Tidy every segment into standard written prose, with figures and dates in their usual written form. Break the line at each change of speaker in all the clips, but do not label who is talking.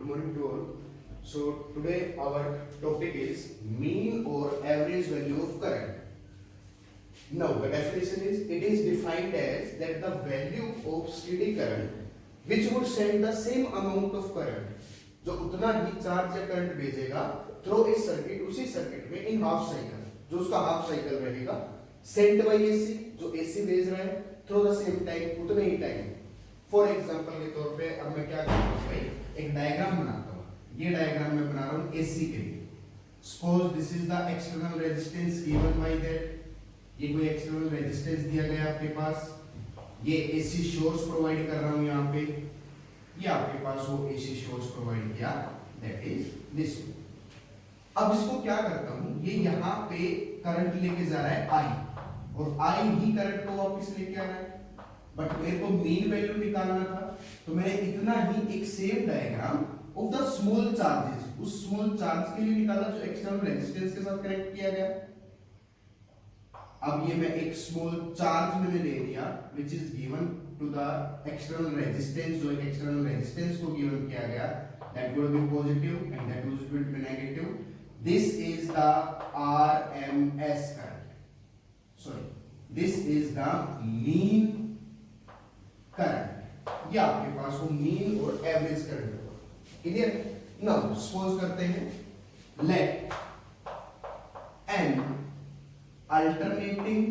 morning to all. So today our topic is mean or average value of current. Now the definition is, it is defined as that the value of steady current which would send the same amount of current, जो उतना ही charge या current भेजेगा through a circuit, उसी circuit में in half cycle, जो उसका half cycle रहेगा, sent by AC, जो एसी भेज रहा है थ्रू द सेम टाइम, उतने ही टाइम। फॉर एग्जांपल के तौर पे अब मैं क्या करता हूँ भाई, एक डायग्राम बनाता हूँ। ये डायग्राम मैं बना रहा हूँ एसी के लिए। Suppose this is the external resistance given by that, ये कोई एक्सटर्नल रेजिस्टेंस दिया गया आपके पास, ये एसी सोर्स प्रोवाइड कर रहा हूँ यहाँ पे, ये आपके पास वो एसी सोर्स प्रोवाइड किया, दैट इज दिस। अब इसको क्या करता हूँ, ये यहाँ पे करंट लेके जा रहा है आई, और आई ही करंट को वापस लेके आ रहा है, बट मेरे को मीन वैल्यू निकालना था, तो मैंने इतना ही एक same diagram of the small charges, उस स्मॉल चार्ज के लिए निकाला जो एक्सटर्नल रेजिस्टेंस के साथ कनेक्ट किया गया। अब ये मैं एक स्मॉल चार्ज मैंने ले लिया which is given to the external resistance, जो एक external resistance को given किया गया, that would be positive and that would be negative. This is the RMS current. Sorry, this is the mean current. ये आपके पास वो mean और average current होगा। Clear? Now suppose करते हैं, let n alternating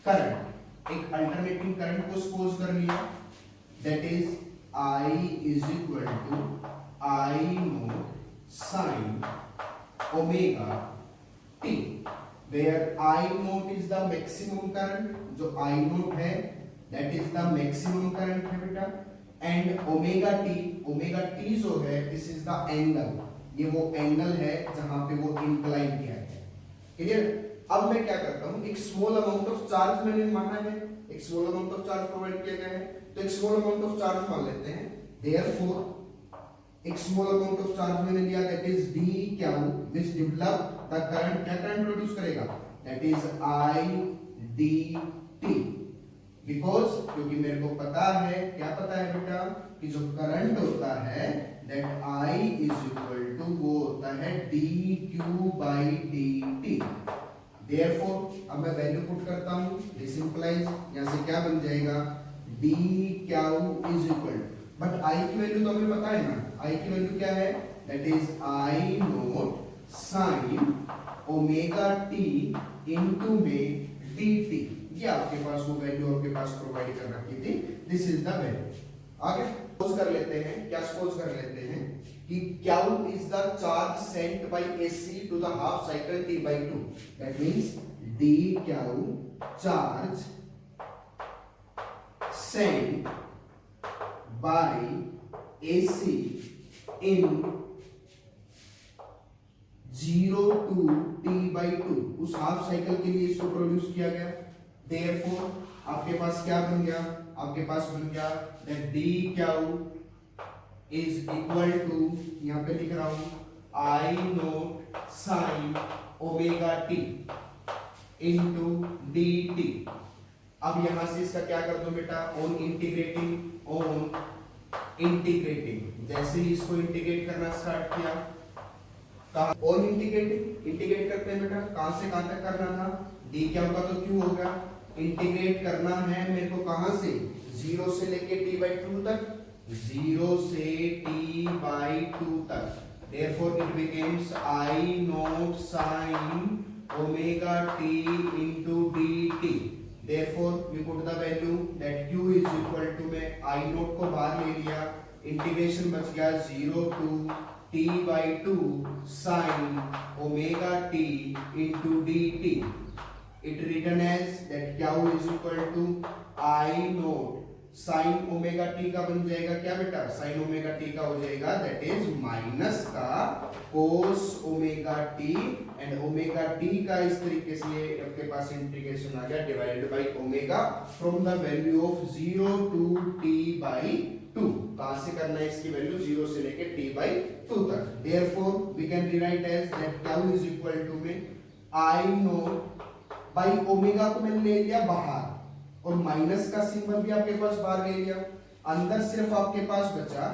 current, एक अल्टरनेटिंग करंट को suppose कर लिया, that is I is equal to I naught sine omega t, where I naught is the maximum current, जो I naught है that is the maximum current है बेटा, and omega t जो है this is the angle, ये वो angle है जहां पे वो इंक्लाइन किया है। क्लियर? अब मैं क्या करता हूं, एक स्मॉल अमाउंट ऑफ चार्ज मैंने माना है, एक small amount of charge provide किया गया है, तो एक स्मॉल अमाउंट ऑफ चार्ज मान लेते हैं। देयरफॉर एक स्मॉल अमाउंट ऑफ चार्ज मैंने लिया, that is D Q, which develop the current, क्या करंट प्रोड्यूस करेगा, that is I D T, because क्योंकि मेरे को पता है, क्या पता है बेटा, कि जो करंट होता है that I is equal to वो होता है dq by dt। देयरफॉर अब मैं वैल्यू पुट करता हूं, दिस इंप्लाइज यहां से क्या बन जाएगा, dq is equal, but I की वैल्यू तो हमें पता है ना, I की वैल्यू क्या है, that is I not sign omega t into में dt। ये आपके पास वो वैल्यू आपके पास प्रोवाइड कर रखी थी, दिस इज द वैल्यू। आगे सपोज कर लेते हैं, क्या सपोज कर लेते हैं कि Q is the charge sent by AC to the half cycle T/2, that means dQ charge sent by AC in 0 to T/2, उस हाफ साइकिल के लिए इसको प्रोड्यूस किया गया। देयरफॉर आपके पास क्या बन गया, आपके पास बन गया that dQ is equal to, यहां पे लिख रहा हूं I naught sine omega t into dt। अब यहां से इसका क्या कर दो बेटा, ऑन इंटीग्रेटिंग, जैसे ही इसको इंटीग्रेट करना स्टार्ट किया, कहां ऑन इंटीग्रेट करते हैं बेटा, कहां से कहां तक करना था, dQ का तो q हो गया, इंटीग्रेट करना है मेरे को कहां से, 0 से लेके T/2 तक, 0 से T/2 तक, therefore it becomes I naught sin omega t into dt, therefore we put the value that q is equal to, मैं I naught को बाहर ले लिया, इंटीग्रेशन बच गया 0 to T/2 sin omega t into dt, it written as that q is equal to I naught sine omega t का बन जाएगा क्या बेटा, साइन ओमेगा टी का हो जाएगा दैट इज माइनस का cos omega t, and omega t का इस तरीके से आपके पास इंटीग्रेशन आ गया divided by omega from the value of 0 to T/2। कहां से करना है इसकी वैल्यू, 0 से लेके T/2 तक। Therefore we can rewrite as that q is equal to में I नोट बाई ओमेगा को मैंने ले लिया बाहर, और माइनस का सिंबल भी आपके पास बाहर ले लिया, अंदर सिर्फ आपके पास बचा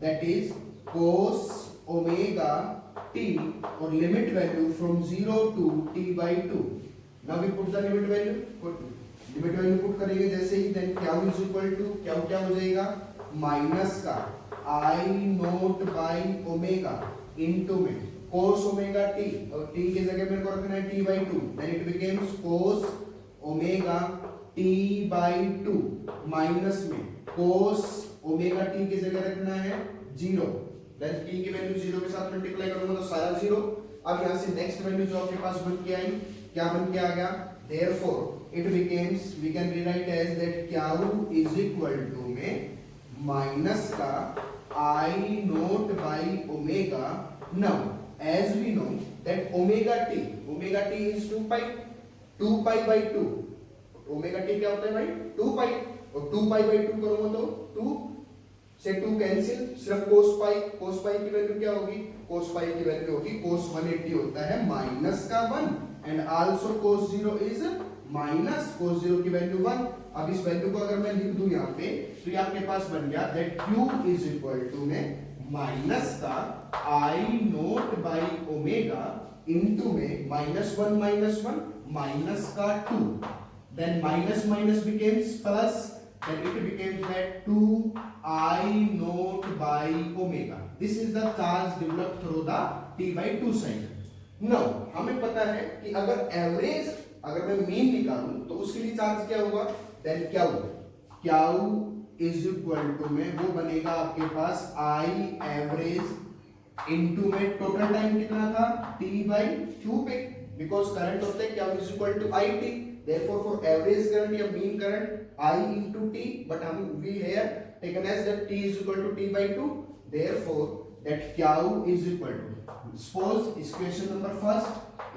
that is cos omega t और limit value from 0 to t by 2. Now we put the limit value, limit value put करेंगे जैसे ही, देन क्या इज इक्वल टू क्या हो जाएगा, माइनस का I naught by omega into में cos ओमेगा t, और t की जगह मेरे को रखना है t by 2, then it becomes cos omega t by 2 minus में cos ओमेगा t की जगह रखना है 0, देन t की वैल्यू 0 के साथ मल्टीप्लाई करूंगा तो सारा 0. अब यहां से नेक्स्ट वैल्यू जो आपके पास बन के आई, क्या बन के आ गया, therefore it becomes, we can rewrite as that q is equal to में माइनस का I note by omega. Now as we know that omega t is 2 pi by 2. Omega t क्या होता है भाई, 2 pi, और 2 pi by 2 करूंगा तो 2 से 2 कैंसिल, सिर्फ cos pi की वैल्यू क्या होगी, cos pi की वैल्यू होगी cos 180 होता है माइनस का 1, and also cos 0 is minus cos 0 की वैल्यू 1. अब इस वैल्यू को अगर मैं लिख दूं यहाँ पे तो ये आपके पास बन गया that q is equal to में माइनस का I naught by omega into में -1 माइनस का 2, then minus becomes plus, then it becomes that 2I naught by omega. This is the charge developed through the t by 2 cycle. Now हमें पता है कि अगर average, अगर मैं मीन निकालूं तो उसके लिए चार्ज क्या होगा, then Q is equal to में वो बनेगा आपके पास I एवरेज इनटू में टोटल टाइम कितना था t by q पे, बिकॉज करंट होता है Q is equal to IT. Therefore, for average current या mean current I into T, but we here taken as that T is equal to T by 2. Therefore, that Q is equal to. Suppose equation number first,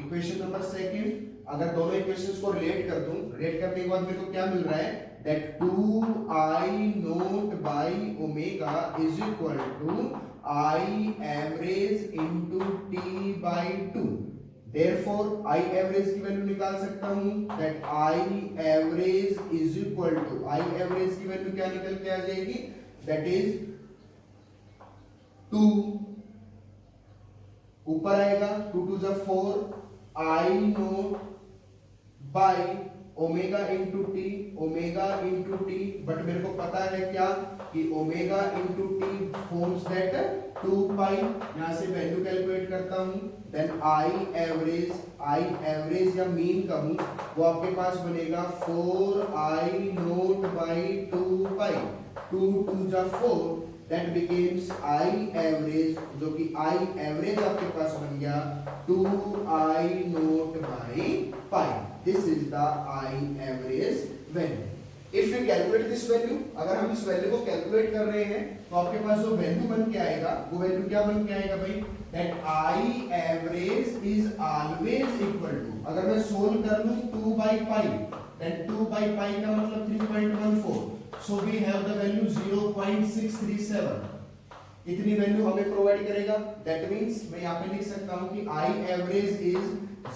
equation number second. अगर दोनों equations को relate कर दूं, relate करने के बाद मेरे को क्या मिल रहा है? That 2I naught by omega is equal to I average into T by 2. Therefore I average की वैल्यू निकाल सकता हूं that I average is equal to, I average की वैल्यू क्या निकल के आ जाएगी, that is 2 ऊपर आएगा 2 to the 4 I naught by omega into T, but मेरे को पता है क्या कि omega into T forms that 2 पाई. यहां से वैल्यू कैलकुलेट करता हूं, देन आई एवरेज या मीन कहूं वो आपके पास बनेगा 4I note by 2 pi, 2 to the 4, that becomes I average, जो कि आई एवरेज आपके पास बन गया 2I note by pi. This is the I average value. If we calculate this value, अगर हम इस वैल्यू को कैलकुलेट कर रहे हैं तो आपके पास जो वैल्यू बन के आएगा वो वैल्यू क्या बन के आएगा भाई, that I average is always equal to, अगर मैं सोल्व कर लूं 2 by pi, then 2 by pi का मतलब 3.14, so we have the value 0.637. इतनी वैल्यू हमें प्रोवाइड करेगा. दैट मींस मैं यहाँ पे लिख सकता हूँ कि I average is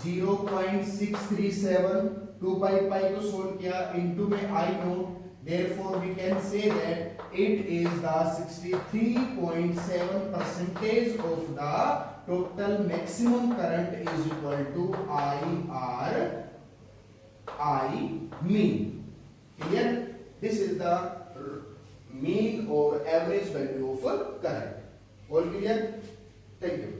0.637, 2 by pi को सोल्व किया इनटू में I note, therefore we can say that it is the 63.7% of the total maximum current is equal to I mean. Clear? This is the mean or average value of current. All clear? Thank you.